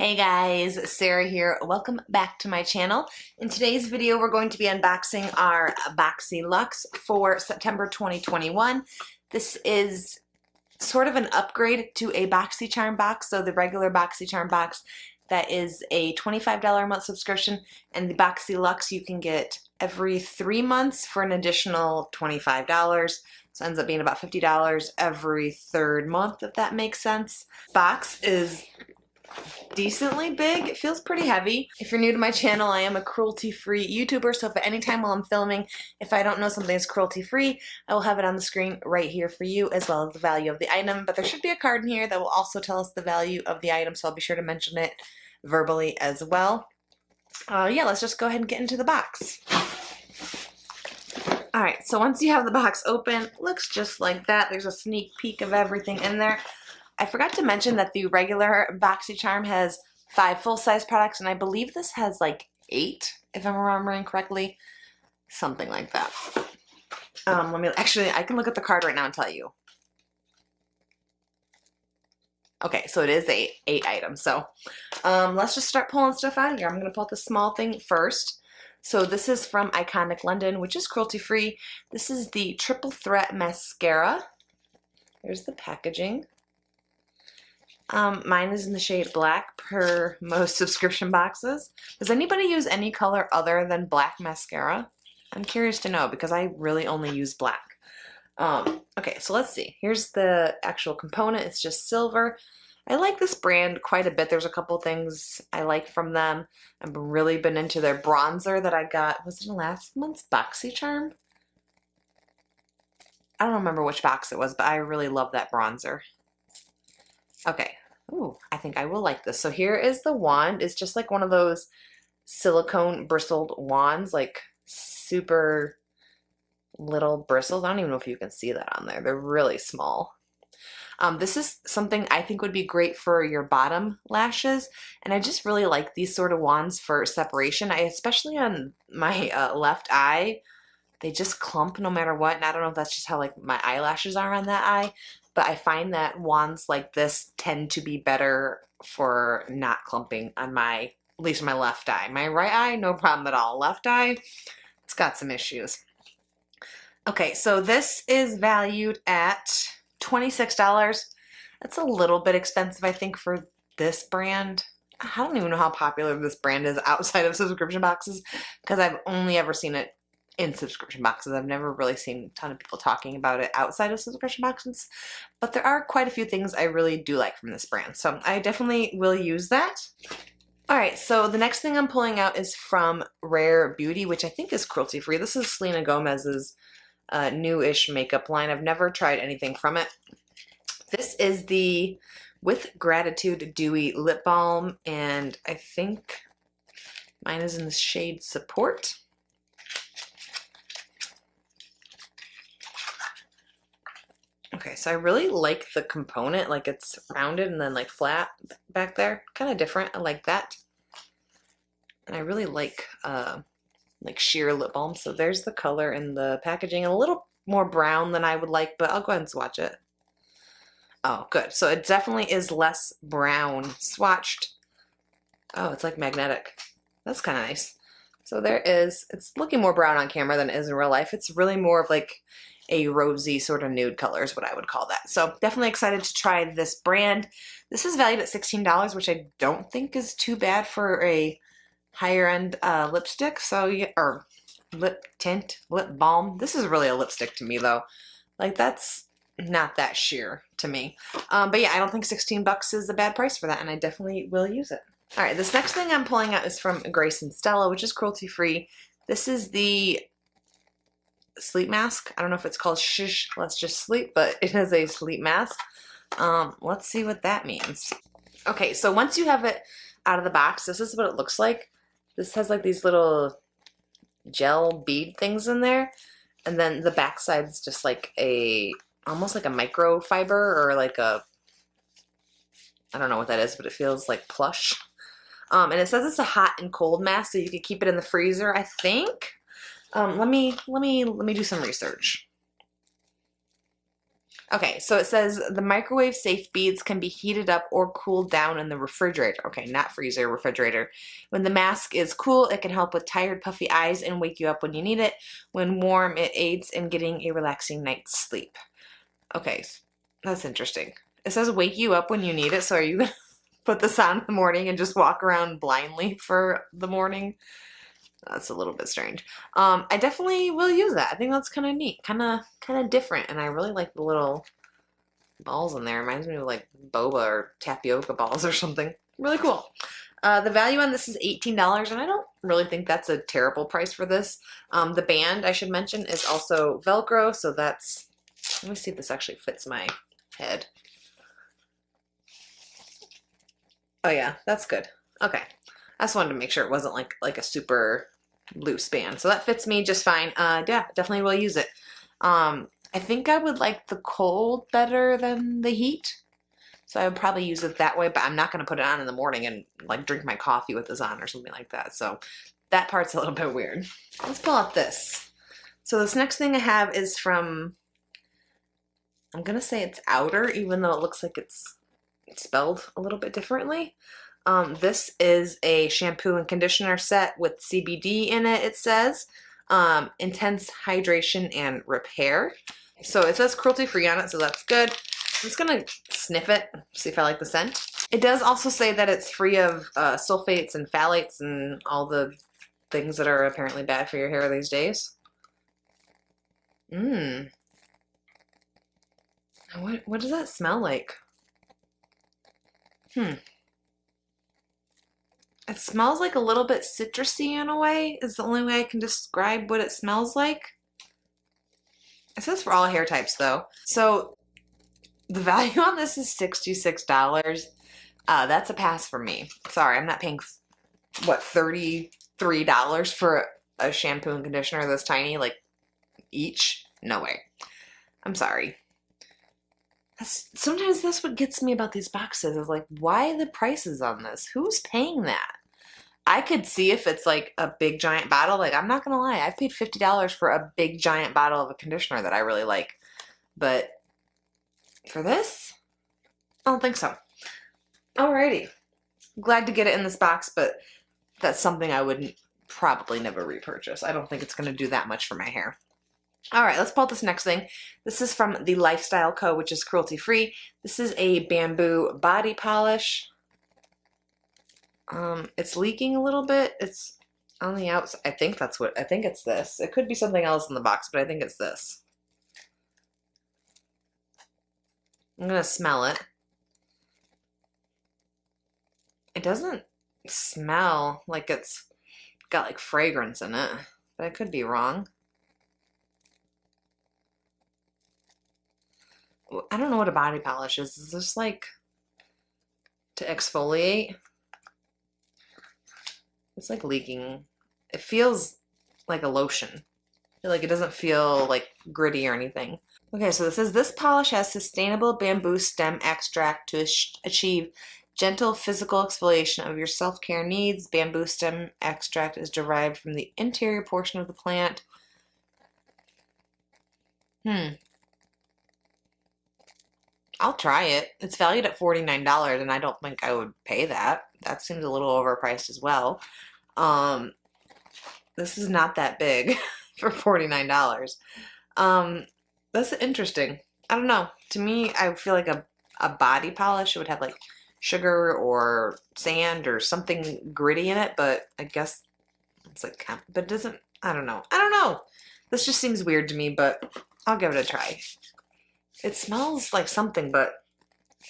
Hey guys, Sarah here. Welcome back to my channel. In today's video, we're going to be unboxing our Boxyluxe for September 2021. This is sort of an upgrade to a BoxyCharm box. So the regular BoxyCharm box, that is a $25 a month subscription, and the Boxyluxe you can get every 3 months for an additional $25. So it ends up being about $50 every third month, if that makes sense. Box is decently big. It feels pretty heavy. If you're new to my channel, I am a cruelty-free YouTuber, so if at any time while I'm filming, if I don't know something is cruelty-free, I will have it on the screen right here for you, as well as the value of the item. But there should be a card in here that will also tell us the value of the item, so I'll be sure to mention it verbally as well. Yeah, let's just go ahead and get into the box. Alright, so once you have the box open, it looks just like that. There's a sneak peek of everything in there. I forgot to mention that the regular BoxyCharm has 5 full-size products, and I believe this has like 8, if I'm remembering correctly. Something like that. I can look at the card right now and tell you. Okay, so it is 8 items. So let's just start pulling stuff out of here. I'm going to pull out the small thing first. So this is from Iconic London, which is cruelty-free. This is the Triple Threat Mascara. There's the packaging. Mine is in the shade black per most subscription boxes. Does anybody use any color other than black mascara? I'm curious to know because I really only use black. Okay, so let's see. Here's the actual component. It's just silver. I like this brand quite a bit. There's a couple things I like from them. I've really been into their bronzer that I got. Was it in last month's BoxyCharm? I don't remember which box it was, but I really love that bronzer. Okay, ooh, I think I will like this. So here is the wand. It's just like one of those silicone bristled wands, like super little bristles. I don't even know if you can see that on there. They're really small. This is something I think would be great for your bottom lashes, and I just really like these sort of wands for separation. Especially on my left eye, they just clump no matter what, and I don't know if that's just how like my eyelashes are on that eye. But I find that wands like this tend to be better for not clumping on at least my left eye. My right eye, no problem at all. Left eye, it's got some issues. Okay, so this is valued at $26. That's a little bit expensive, I think, for this brand. I don't even know how popular this brand is outside of subscription boxes because I've only ever seen it in subscription boxes. I've never really seen a ton of people talking about it outside of subscription boxes, but there are quite a few things I really do like from this brand, so I definitely will use that. Alright, so the next thing I'm pulling out is from Rare Beauty, which I think is cruelty-free. This is Selena Gomez's new-ish makeup line. I've never tried anything from it. This is the With Gratitude Dewy Lip Balm, and I think mine is in the shade Support. Okay, so I really like the component, like it's rounded and then like flat back there. Kind of different, I like that. And I really like sheer lip balm. So there's the color in the packaging, a little more brown than I would like, but I'll go ahead and swatch it. Oh, good. So it definitely is less brown swatched. Oh, it's like magnetic. That's kind of nice. So there is, it's looking more brown on camera than it is in real life. It's really more of like a rosy sort of nude color is what I would call that. So definitely excited to try this brand. This is valued at $16, which I don't think is too bad for a higher end lipstick. So or lip tint, lip balm. This is really a lipstick to me though. Like that's not that sheer to me. But yeah, I don't think $16 is a bad price for that, and I definitely will use it. All right, this next thing I'm pulling out is from Grace and Stella, which is cruelty-free. This is the sleep mask. I don't know if it's called Shush Let's Just Sleep, but it is a sleep mask. Let's see what that means. Okay, so once you have it out of the box, this is what it looks like. This has like these little gel bead things in there, and then the back side is just like almost like a microfiber, or like I don't know what that is, but it feels like plush. And it says it's a hot and cold mask, so you can keep it in the freezer, I think. Let me do some research. Okay, so it says the microwave safe beads can be heated up or cooled down in the refrigerator. Okay, not freezer, refrigerator. When the mask is cool, it can help with tired, puffy eyes and wake you up when you need it. When warm, it aids in getting a relaxing night's sleep. Okay, that's interesting. It says wake you up when you need it, so are you gonna put this on in the morning and just walk around blindly for the morning? That's a little bit strange. I definitely will use that. I think that's kind of neat, kind of different, and I really like the little balls in there. It reminds me of like boba or tapioca balls or something. Really cool. The value on this is $18, and I don't really think that's a terrible price for this. The band, I should mention, is also Velcro, so that's, let me see if this actually fits my head. Oh yeah, that's good. Okay. I just wanted to make sure it wasn't like a super loose band. So that fits me just fine. Yeah, definitely will use it. I think I would like the cold better than the heat. So I would probably use it that way, but I'm not going to put it on in the morning and like drink my coffee with this on or something like that. So that part's a little bit weird. Let's pull out this. So this next thing I have is from, I'm going to say it's Outre, even though it looks like it's spelled a little bit differently. This is a shampoo and conditioner set with CBD in it, it says. Intense hydration and repair. So it says cruelty free on it, so that's good. I'm just gonna sniff it, see if I like the scent. It does also say that it's free of sulfates and phthalates and all the things that are apparently bad for your hair these days. What does that smell like? It smells like a little bit citrusy in a way, is the only way I can describe what it smells like. It says for all hair types though. So the value on this is $66. That's a pass for me. Sorry, I'm not paying, what, $33 for a shampoo and conditioner this tiny, like each? No way. I'm sorry. Sometimes that's what gets me about these boxes is like, why the prices on this? Who's paying that? I could see if it's like a big giant bottle. Like, I'm not gonna lie, I've paid $50 for a big giant bottle of a conditioner that I really like. But for this, I don't think so. Alrighty. Glad to get it in this box, but that's something I would probably never repurchase. I don't think it's gonna do that much for my hair. All right, let's pull out this next thing. This is from the LYFESTYLE Co., which is cruelty-free. This is a bamboo body polish. It's leaking a little bit. It's on the outside. I think it's this. It could be something else in the box, but I think it's this. I'm gonna smell it. It doesn't smell like it's got like fragrance in it, but I could be wrong. I don't know what a body polish is. Is this like to exfoliate? It's like leaking. It feels like a lotion. I feel like it doesn't feel like gritty or anything. Okay, so this says this polish has sustainable bamboo stem extract to achieve gentle physical exfoliation of your self-care needs. Bamboo stem extract is derived from the interior portion of the plant. I'll try it. It's valued at $49, and I don't think I would pay that. That seems a little overpriced as well. This is not that big for $49. That's interesting. I don't know. To me, I feel like a body polish would have like sugar or sand or something gritty in it, but I guess it's like, but it doesn't, I don't know. I don't know. This just seems weird to me, but I'll give it a try. It smells like something, but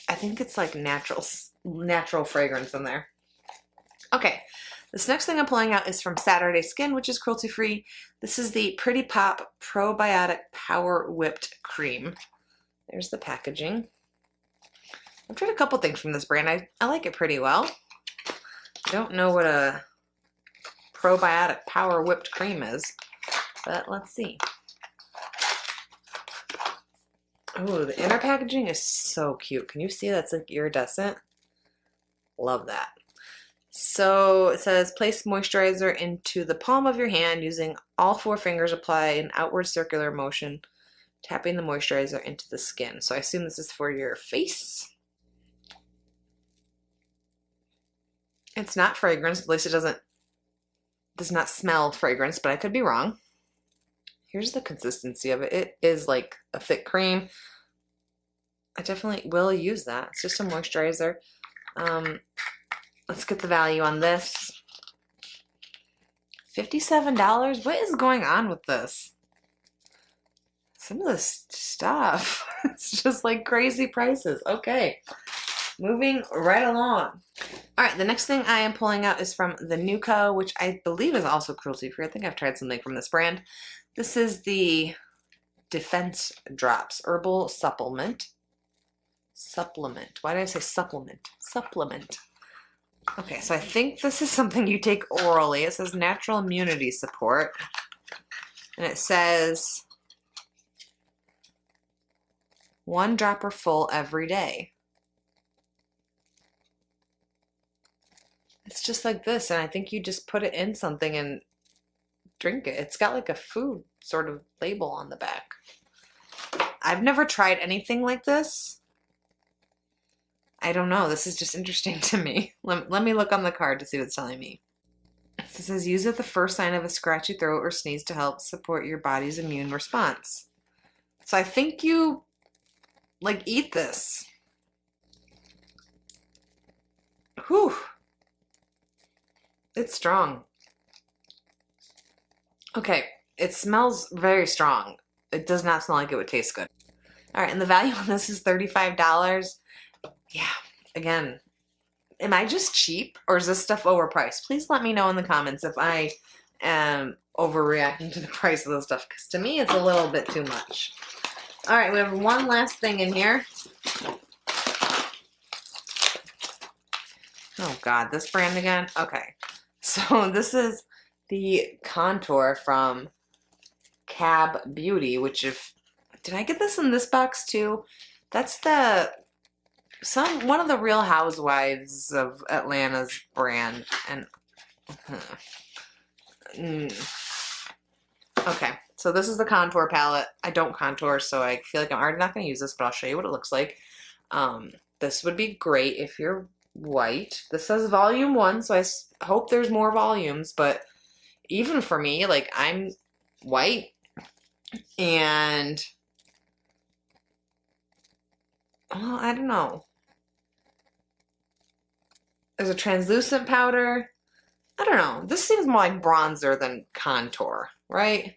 I think it's like natural fragrance in there. Okay, this next thing I'm pulling out is from Saturday Skin, which is cruelty-free. This is the Pretty Pop Probiotic Power Whipped Cream. There's the packaging. I've tried a couple things from this brand. I like it pretty well. I don't know what a probiotic power whipped cream is, but let's see. Oh, the inner packaging is so cute. Can you see that's like iridescent? Love that. So it says place moisturizer into the palm of your hand using all 4 fingers. Apply an outward circular motion tapping the moisturizer into the skin. So I assume this is for your face. It's not fragrance, at least it does not smell fragrance, but I could be wrong. Here's the consistency of it. It is like a thick cream. I definitely will use that. It's just a moisturizer. Let's get the value on this. $57? What is going on with this? Some of this stuff, it's just like crazy prices. Okay, moving right along. All right, the next thing I am pulling out is from the NUE CO, which I believe is also cruelty free. I think I've tried something from this brand. This is the Defense Drops Herbal Supplement. Why did I say supplement? Supplement. Okay, so I think this is something you take orally. It says natural immunity support. And it says 1 dropper full every day. It's just like this, and I think you just put it in something and drink it. It's got like a food sort of label on the back. I've never tried anything like this. I don't know. This is just interesting to me. Let me look on the card to see what it's telling me. It says use at the first sign of a scratchy throat or sneeze to help support your body's immune response. So I think you like eat this. Whew. It's strong. Okay, it smells very strong. It does not smell like it would taste good. All right, and the value on this is $35. Yeah, again, am I just cheap or is this stuff overpriced? Please let me know in the comments if I am overreacting to the price of this stuff, because to me it's a little bit too much. All right, we have one last thing in here. Oh God, this brand again? Okay, so this is the contour from Cab Beauty, which did I get this in this box too? That's one of the Real Housewives of Atlanta's brand, and okay, so this is the contour palette. I don't contour, so I feel like I'm already not going to use this, but I'll show you what it looks like. This would be great if you're white. This says volume 1, so I hope there's more volumes, but even for me, like, I'm white, and well, I don't know. There's a translucent powder. I don't know. This seems more like bronzer than contour, right?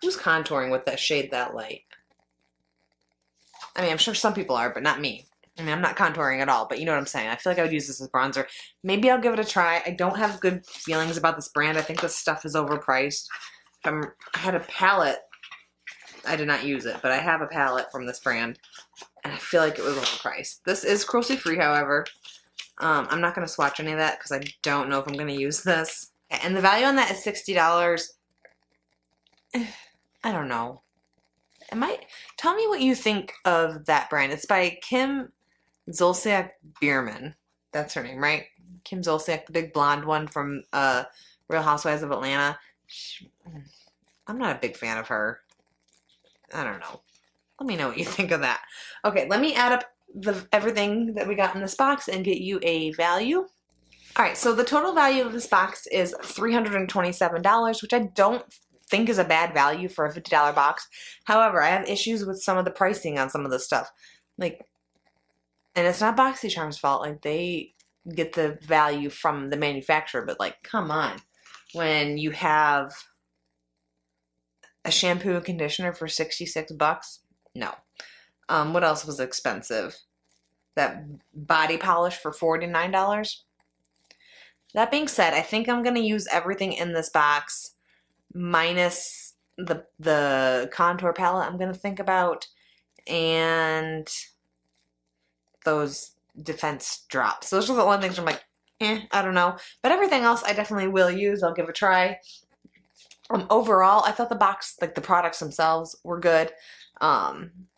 Who's contouring with that shade that light? I mean, I'm sure some people are, but not me. I mean, I'm not contouring at all, but you know what I'm saying. I feel like I would use this as bronzer. Maybe I'll give it a try. I don't have good feelings about this brand. I think this stuff is overpriced. I had a palette. I did not use it, but I have a palette from this brand, and I feel like it was overpriced. This is cruelty free, however. I'm not going to swatch any of that because I don't know if I'm going to use this. And the value on that is $60. I don't know. Tell me what you think of that brand. It's by Kim Zolciak Bierman. That's her name, right? Kim Zolciak, the big blonde one from Real Housewives of Atlanta. I'm not a big fan of her. I don't know. Let me know what you think of that. Okay, let me add up everything that we got in this box and get you a value. All right, so the total value of this box is $327, which I don't think is a bad value for a $50 box. However, I have issues with some of the pricing on some of this stuff. Like, and it's not BoxyCharm's fault. Like, they get the value from the manufacturer, but like, come on. When you have a shampoo and conditioner for $66, no. What else was expensive? That body polish for $49. That being said, I think I'm going to use everything in this box minus the contour palette I'm going to think about, and those defense drops. Those are the only things I'm like, I don't know. But everything else I definitely will use. I'll give a try. Overall, I thought the box, like the products themselves, were good.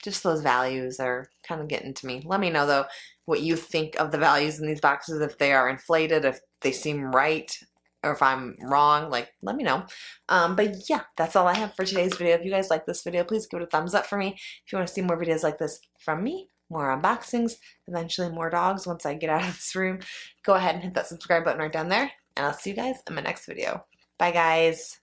Just those values are kind of getting to me. Let me know, though, what you think of the values in these boxes, if they are inflated, if they seem right. or if I'm wrong, like, let me know. But yeah, that's all I have for today's video. If you guys like this video, please give it a thumbs up for me. If you want to see more videos like this from me, more unboxings, eventually more dogs once I get out of this room, go ahead and hit that subscribe button right down there, and I'll see you guys in my next video. Bye, guys.